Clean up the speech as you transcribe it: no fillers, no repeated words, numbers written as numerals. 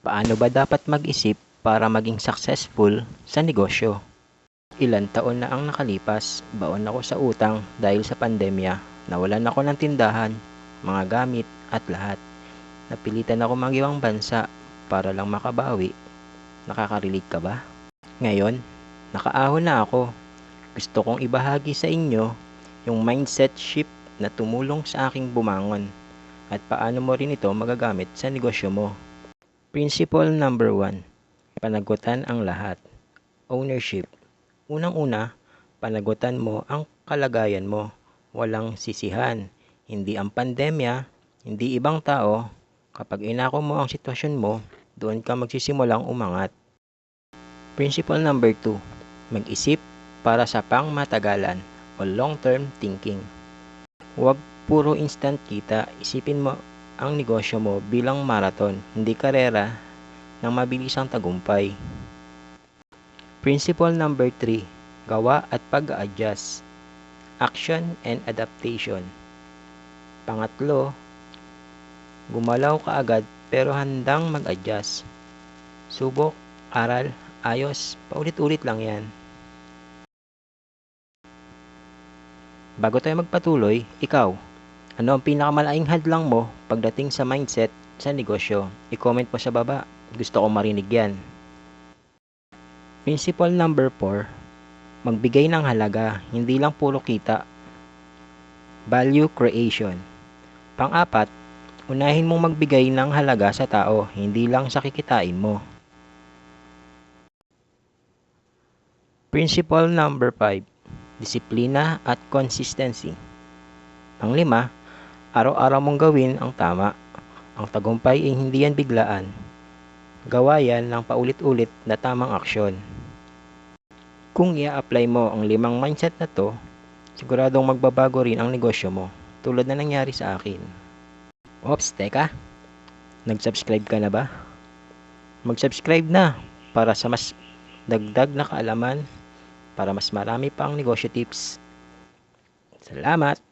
Paano ba dapat mag-isip para maging successful sa negosyo? Ilan taon na ang nakalipas, baon ako sa utang dahil sa pandemya. Nawalan ako ng tindahan, mga gamit at lahat. Napilitan ako mag-ibang bansa para lang makabawi. Nakaka-relate ka ba? Ngayon, nakaahon na ako. Gusto kong ibahagi sa inyo yung mindset shift na tumulong sa aking bumangon at paano mo rin ito magagamit sa negosyo mo. Principle number 1. Panagutan ang lahat. Ownership. Unang-una, panagutan mo ang kalagayan mo. Walang sisihan. Hindi ang pandemya, hindi ibang tao. Kapag inako mo ang sitwasyon mo, doon ka magsisimulang umangat. Principle number 2. Mag-isip para sa pangmatagalan o long-term thinking. Huwag puro instant kita, isipin mo ang negosyo mo bilang marathon, hindi karera ng mabilisang tagumpay. Principle number 3. Gawa at pag-a-adjust. Action and adaptation. Pangatlo, gumalaw ka agad pero handang mag-adjust. Subok, aral, ayos, paulit-ulit lang yan. Bago tayo magpatuloy, ikaw, ano ang pinakamalaking hadlang mo pagdating sa mindset sa negosyo? I-comment mo sa baba. Gusto kong marinig yan. Principle number 4. Magbigay ng halaga, hindi lang puro kita. Value creation. Pang-apat, unahin mong magbigay ng halaga sa tao, hindi lang sa kikitain mo. Principle number 5. Disiplina at consistency. Pang-5, araw-araw mong gawin ang tama. Ang tagumpay ay hindi yan biglaan. Gawa yan ng paulit-ulit na tamang aksyon. Kung i-apply mo ang 5 mindset na to, siguradong magbabago rin ang negosyo mo, tulad na nangyari sa akin. Ops, teka, nag-subscribe ka na ba? Mag-subscribe na para sa mas dagdag na kaalaman, para mas marami pang negosyo tips. Salamat!